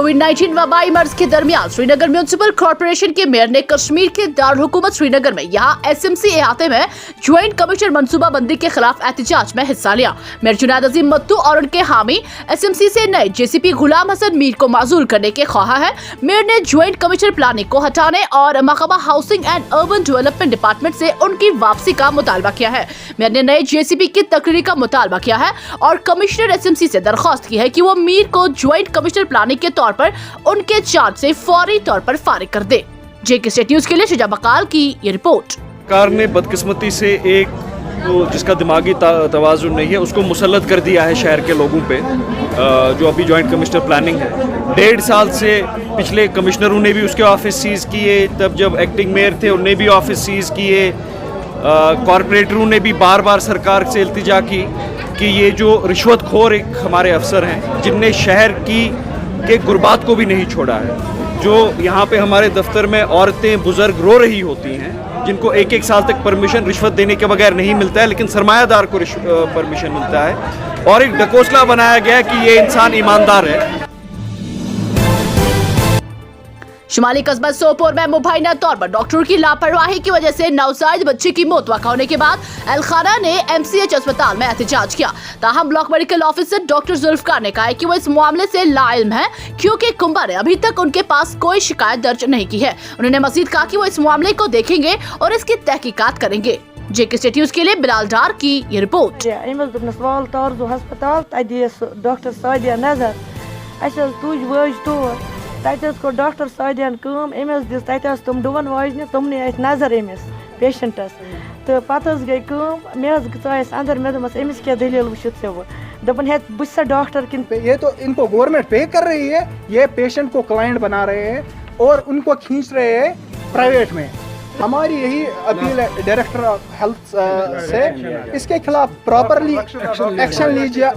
कोविड-19 वबाई मर्ज के दरमियान Srinagar municipal corporation के मेयर ने कश्मीर के दारहुकूमत श्रीनगर में यहां एसएमसी इहाते में ज्वाइंट कमिश्नर मंसूबाबंदी के खिलाफ एहतजाज में हिस्सा लिया। मेयर जुनैद अजीम मत्तू और उनके हामी एसएमसी से नए जेसीपी गुलाम हसन मीर को माजूल करने के ख्वाहा है। मेयर ने ज्वाइंट कमिश्नर प्लानिंग को हटाने और महकमा housing and urban development department से उनकी वापसी का मुतालबा किया है। मेयर ने नए जेसीपी की तकरीरी का मुतालबा किया है और कमिश्नर एसएमसी से दरख्वास्त की है कि वो मीर को ज्वाइंट कमिश्नर प्लानिंग के तौर पर उनके चार्ज से फौरी तौर पर फारिग कर दे। जेके स्टेट न्यूज के लिए शुजा बकाल की ये रिपोर्ट। सरकार ने बदकिस्मती से एक तो जिसका दिमागी तवाज़ुन नहीं है उसको मुसल्लत कर दिया है शहर के लोगों पे, जो अभी जॉइंट कमिश्नर प्लानिंग है। 1.5 साल से पिछले कमिश्नरों ने भी उसके ऑफिस सीज़ किए, तब जब एक्टिंग मेयर थे उन्हें भी ऑफिस सीज़ किए। कॉरपोरेटरों ने भी बार बार सरकार से इल्तिजा की कि ये जो रिश्वतखोर एक हमारे अफसर हैं जिनने शहर के गुरबात को भी नहीं छोड़ा है, जो यहाँ पे हमारे दफ्तर में औरतें बुजुर्ग रो रही होती हैं, जिनको 1-1 साल तक परमिशन रिश्वत देने के बगैर नहीं मिलता है, लेकिन सरमायादार को परमिशन मिलता है। और एक ढकोसला बनाया गया है कि ये इंसान ईमानदार है। शुमाली कस्बा सोपोर में मुबैना तौर पर डॉक्टरों की लापरवाही की वजह से नवजायद बच्चे की मौत वाक़ा होने के बाद अलखाना ने एमसीएच अस्पताल में एहतजाज किया। ताहम block medical officer doctor Zulfikar ने कहा कि वो इस मामले से लाइल्म है, क्योंकि कुंभा ने अभी तक उनके पास कोई शिकायत दर्ज नहीं की है। उन्होंने मजीद कहा कि वो इस मामले को देखेंगे और इसकी तहकीकात करेंगे। जेके स्टेट न्यूज के लिए बिलाल डार की ये रिपोर्ट। को doctor Sadiyan come Amish this तम डुवन वाजन तमने नजर अमिस पेशेंटस तो पत गई कम मे चास अंदर मे दस अमिस क्या दलील वुचित से वो दपन है बुझ डॉक्टर किन ये तो इनको गवर्नमेंट पे कर रही है, ये पेशेंट को क्लाइंट बना रहे हैं और उनको खींच रहे हैं प्राइवेट में। हमारी यही अपील है डायरेक्टर ऑफ हेल्थ से, इसके खिलाफ प्रॉपरली एक्शन लीजिए,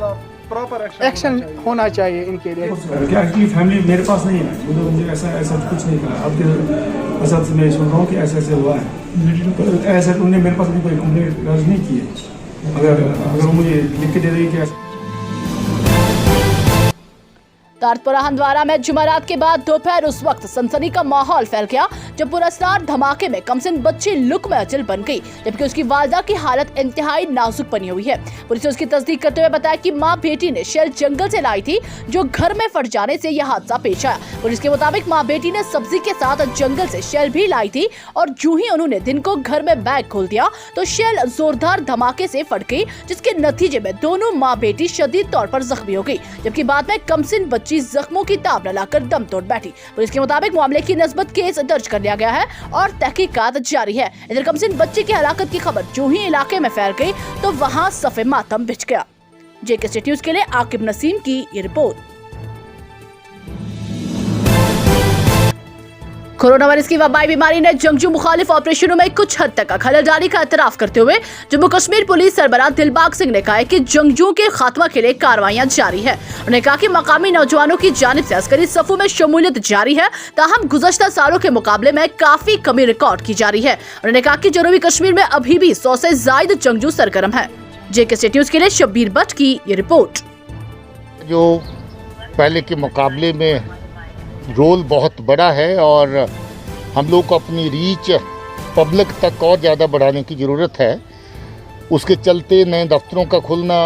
प्रॉपर एक्शन होना चाहिए इनके लिए। क्या एक्चुअली फैमिली मेरे पास नहीं है, मुझे ऐसा कुछ नहीं करा। अब ऐसा मैं सुन रहा हूँ कि ऐसा ऐसा हुआ है, ऐसा उन्होंने मेरे पास कोई कंप्लेंट दर्ज नहीं की है। अगर मुझे लिख के दे रही है कि तारतपुरा हंदवारा में जुमेरात के बाद दोपहर उस वक्त सनसनी का माहौल फैल गया जब पुरस्कार धमाके में कमसिन बच्ची लुक में अचल बन गई, जबकि उसकी वालिदा की हालत इंतहाई नाजुक बनी हुई है। पुलिस ने उसकी तस्दीक करते हुए बताया कि मां बेटी ने शेल जंगल से लाई थी, जो घर में फट जाने से यह हादसा पेश आया। पुलिस के मुताबिक मां बेटी ने सब्जी के साथ जंगल से शेल भी लाई थी और जो ही उन्होंने दिन को घर में बैग खोल दिया तो शेल जोरदार धमाके से फट गई, जिसके नतीजे में दोनों मां बेटी शदीद तौर पर जख्मी हो गई, जबकि बाद में कमसिन बच्ची जख्मों की ताब न लाकर दम तोड़ बैठी। पुलिस के मुताबिक मामले की नस्बत केस दर्ज कर लिया गया है और तहकीकात जारी है। इधर कमसिन बच्चे की हलाकत की खबर जो ही इलाके में फैल गई तो वहां सफे मातम बिछ गया। जेके स्टेट न्यूज के लिए आकिब नसीम की ये रिपोर्ट। कोरोना वायरस की वबाई बीमारी ने जंगजू मुखालिफ ऑपरेशनों में कुछ हद तक खलल डाली का एतराफ करते हुए जम्मू कश्मीर पुलिस सरबराह दिलबाग सिंह ने कहा कि जंगजुओं के खात्मा के लिए कार्रवाइयां जारी है। उन्होंने कहा कि मकामी नौजवानों की जानिब से अस्करी सफों में शमूलियत जारी है, ताहम गुज़श्ता सालों के मुकाबले में काफी कमी रिकॉर्ड की जा रही है। उन्होंने कहा कि जनूबी कश्मीर में अभी भी 100 से ज्यादा जंगजू सरगर्म है। जेके स्टेट न्यूज के लिए शब्बीर भट्ट की ये रिपोर्ट। जो पहले के मुकाबले में रोल बहुत बड़ा है और हम लोग को अपनी रीच पब्लिक तक और ज़्यादा बढ़ाने की ज़रूरत है। उसके चलते नए दफ्तरों का खुलना,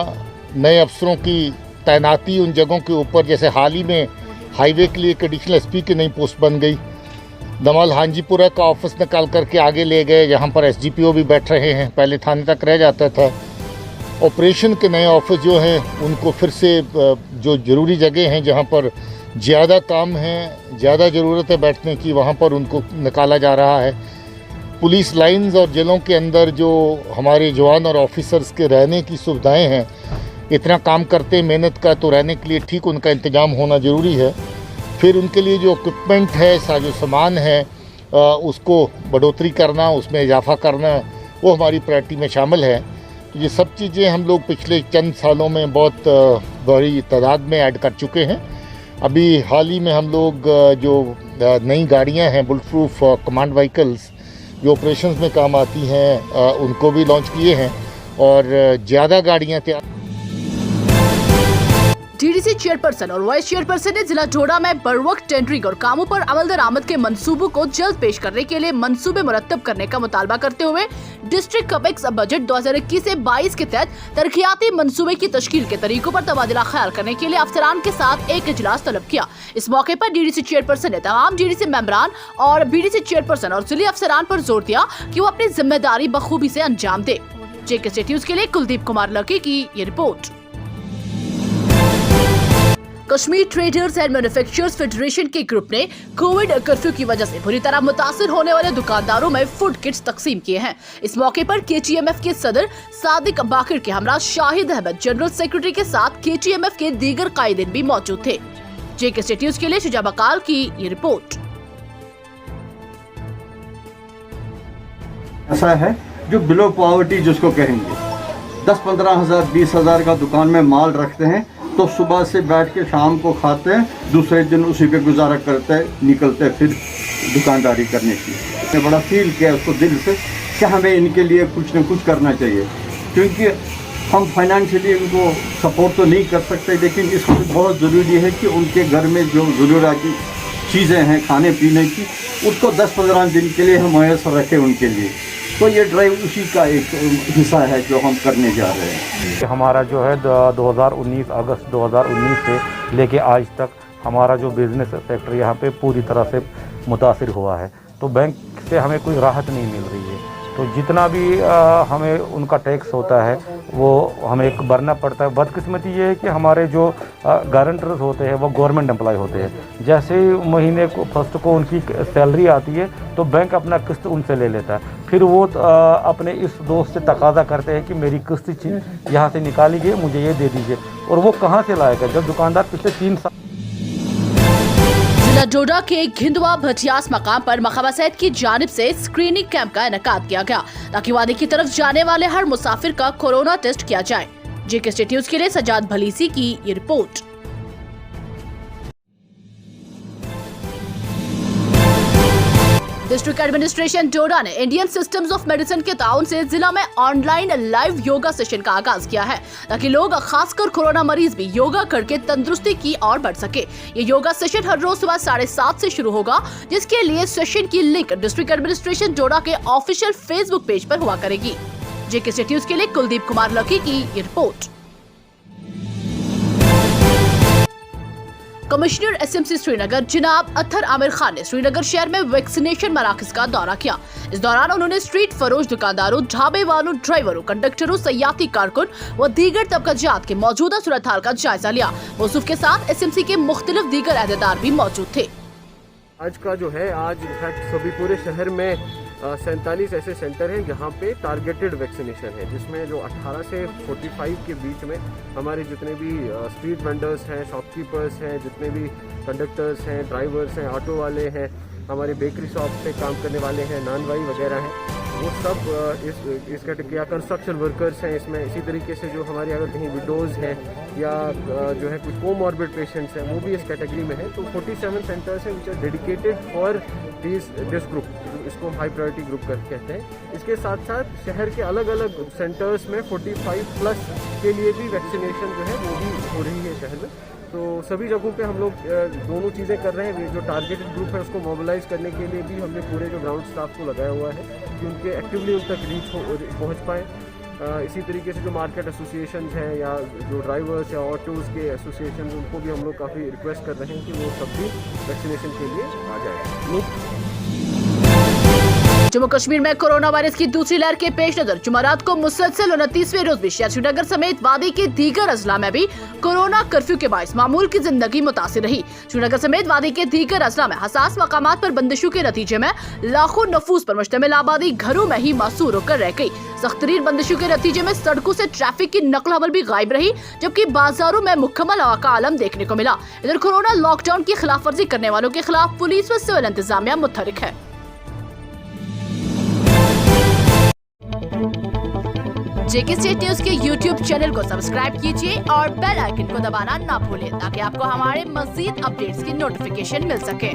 नए अफसरों की तैनाती उन जगहों के ऊपर, जैसे हाल ही में हाईवे के लिए एक एडिशनल एसपी की नई पोस्ट बन गई। दमाल हांजीपुरा का ऑफिस निकाल करके आगे ले गए, जहाँ पर एसडीपीओ भी बैठ रहे हैं, पहले थाने तक रह जाता था। ऑपरेशन के नए ऑफिस जो हैं उनको फिर से जो ज़रूरी जगह हैं जहाँ पर ज़्यादा काम है, ज़्यादा ज़रूरत है बैठने की, वहाँ पर उनको निकाला जा रहा है। पुलिस लाइंस और जेलों के अंदर जो हमारे जवान और ऑफिसर्स के रहने की सुविधाएं हैं, इतना काम करते मेहनत का, तो रहने के लिए ठीक उनका इंतज़ाम होना ज़रूरी है। फिर उनके लिए जो इक्विपमेंट है, साजो सामान है, उसको बढ़ोतरी करना, उसमें इजाफा करना, वो हमारी प्रायोरिटी में शामिल है। तो ये सब चीज़ें हम लोग पिछले चंद सालों में बहुत बड़ी तादाद में ऐड कर चुके हैं। अभी हाल ही में हम लोग जो नई गाड़ियां हैं बुलेट प्रूफ कमांड व्हीकल्स जो ऑपरेशंस में काम आती हैं, उनको भी लॉन्च किए हैं और ज़्यादा गाड़ियां तैयार। डीडीसी चेयरपर्सन और वाइस चेयरपर्सन ने जिला डोडा में बरवक्त टेंडरिंग और कामों पर अमल दरामद के मंसूबों को जल्द पेश करने के लिए मंसूबे मुरत्तब करने का मुतालबा करते हुए डिस्ट्रिक्ट कपेक्स बजट 2021 से 22 के तहत तरक्याती मंसूबे की तश्कील के तरीकों पर तबादला ख्याल करने के लिए अफसरान के साथ एक इजलास तलब किया। इस मौके पर डीडीसी चेयरपर्सन ने तमाम डीडीसी मेंबरान और बीडीसी चेयरपर्सन और जिले अफसरान पर जोर दिया कि वो अपनी जिम्मेदारी बखूबी से अंजाम दे। जेके न्यूज़ के लिए कुलदीप कुमार लकी की ये report. Kashmir traders and manufacturers federation के ग्रुप ने कोविड कर्फ्यू की वजह से बुरी तरह मुतासिर होने वाले दुकानदारों में फूड किट्स तकसीम किए हैं। इस मौके पर केटीएमएफ के सदर सादिक बाकिर के हमरा शाहिद अहमद जनरल सेक्रेटरी के साथ केटीएमएफ के दीगर कायदीन भी मौजूद थे। जेके न्यूज़ के लिए शुजा बकाल की ये रिपोर्ट। ऐसा है जो बिलो पॉवर्टी जिसको कहेंगे 10-15 हज़ार 20 हज़ार का दुकान में माल रखते हैं तो सुबह से बैठ के शाम को खाते हैं, दूसरे दिन उसी पे गुजारा करते हैं, निकलते हैं फिर दुकानदारी करने की। मैंने बड़ा फील किया उसको दिल से कि हमें इनके लिए कुछ न कुछ करना चाहिए, क्योंकि हम फाइनेंशियली इनको सपोर्ट तो नहीं कर सकते, लेकिन इसको बहुत ज़रूरी है कि उनके घर में जो ज़रूरती चीज़ें हैं खाने पीने की उसको 10-15 दिन के लिए हम मुयस्सर रखें उनके लिए। तो ये ड्राइव उसी का एक हिस्सा है जो हम करने जा रहे हैं। हमारा जो है 2019 अगस्त 2019 से लेके आज तक हमारा जो बिज़नेस सेक्टर यहाँ पे पूरी तरह से मुतासिर हुआ है, तो बैंक से हमें कोई राहत नहीं मिल रही है। तो जितना भी हमें उनका टैक्स होता है वो हमें भरना पड़ता है। बदकिस्मती ये है कि हमारे जो गारंटर्स होते हैं वो गवर्नमेंट एम्प्लॉय होते हैं। जैसे ही महीने को फर्स्ट को उनकी सैलरी आती है तो बैंक अपना किस्त उनसे ले लेता है, फिर वो अपने इस दोस्त से तकाजा करते हैं कि मेरी किस्त यहाँ से निकाली गई, मुझे ये दे दीजिए, और वो कहाँ से लाएगा जब दुकानदार पिछले 3 साल। जिला डोडा के घिंदवा भटियास मकाम पर महकमा सेहत की जानिब से स्क्रीनिंग कैंप का इनेकाद किया गया ताकि वादी की तरफ जाने वाले हर मुसाफिर का कोरोना टेस्ट किया जाए। जेके न्यूज़ के लिए सजाद भलीसी की ये रिपोर्ट। डिस्ट्रिक्ट एडमिनिस्ट्रेशन डोडा ने इंडियन सिस्टम्स ऑफ मेडिसिन के ताउन से जिला में ऑनलाइन लाइव योगा सेशन का आगाज किया है ताकि लोग खासकर कोरोना मरीज भी योगा करके तंदुरुस्ती की ओर बढ़ सके। ये योगा सेशन हर रोज सुबह 7:30 से शुरू होगा, जिसके लिए सेशन की लिंक डिस्ट्रिक्ट एडमिनिस्ट्रेशन डोडा के ऑफिशियल फेसबुक पेज पर हुआ करेगी। जेके न्यूज़ के लिए कुलदीप कुमार लकी की ये रिपोर्ट। कमिश्नर एसएमसी श्रीनगर जनाब अत्तर आमिर खान ने श्रीनगर शहर में वैक्सीनेशन मराकज का दौरा किया। इस दौरान उन्होंने स्ट्रीट फरोश दुकानदारों, ढाबे वालों, ड्राइवरों, कंडक्टरों, सयाती कारकुन व दीगर तबकाजात के मौजूदा सूरत हाल का जायजा लिया। मौसूफ के साथ एसएमसी के मुख्तलिफ दीगर अहदेदार भी मौजूद थे। आज का जो है आज इनफैक्ट सभी पूरे शहर में 47 ऐसे सेंटर हैं जहाँ पे टारगेटेड वैक्सीनेशन है, जिसमें जो 18 से 45 के बीच में हमारे जितने भी स्ट्रीट वेंडर्स हैं, शॉपकीपर्स हैं, जितने भी कंडक्टर्स हैं, ड्राइवर्स हैं, ऑटो वाले हैं, हमारे बेकरी शॉप पे काम करने वाले हैं, नानवाई वगैरह हैं, वो सब इस कैटेगरी या कंस्ट्रक्शन वर्कर्स हैं इसमें। इसी तरीके से जो हमारी अगर कहीं विडोज़ हैं या जो है कुछ कोमॉर्बिड पेशेंट्स हैं वो भी इस कैटेगरी में हैं। तो 47 सेंटर्स हैं which are dedicated for this group, इसको हम हाई प्रायोरिटी ग्रुप कहते हैं। इसके साथ साथ शहर के अलग अलग सेंटर्स में 45+ के लिए भी वैक्सीनेशन जो है वो भी हो रही है शहर में। तो सभी जगहों पे हम लोग दोनों चीज़ें कर रहे हैं। जो टारगेटेड ग्रुप है उसको मोबिलाइज करने के लिए भी हमने पूरे जो ग्राउंड स्टाफ को लगाया हुआ है कि उनके एक्टिवली उन तक रीच पहुँच पाएँ। इसी तरीके से जो मार्केट एसोसिएशन हैं या जो ड्राइवर्स या ऑटोज़ के एसोसिएशन, उनको भी हम लोग काफ़ी रिक्वेस्ट कर रहे हैं कि वो सब भी वैक्सीनेशन के लिए आ जाए। जम्मू कश्मीर में कोरोना वायरस की दूसरी लहर के पेश नजर जुमेरात को मुसलसल 29वें रोज भी शहर श्रीनगर समेत वादी के दीगर अजला में भी कोरोना कर्फ्यू के बायस मामूल की जिंदगी मुतासिर रही। श्रीनगर समेत वादी के दीगर अजला में हसास मकामात पर बंदिशों के नतीजे में लाखों नफूस पर मुश्तमिल आबादी घरों में ही मासूर होकर रह गई। सख्त तरीन बंदिशों के नतीजे में सड़कों से ट्रैफिक की नकल हमल भी गायब रही, जबकि बाजारों में मुकम्मल हवा का आलम देखने को मिला। इधर कोरोना लॉकडाउन की खिलाफ वर्जी करने वालों के खिलाफ पुलिस व सिविल इंतजामिया मुतहरिक है। जेके न्यूज़ के YouTube चैनल को सब्सक्राइब कीजिए और बेल आइकन को दबाना ना भूलें ताकि आपको हमारे मज़ीद अपडेट्स की नोटिफिकेशन मिल सके।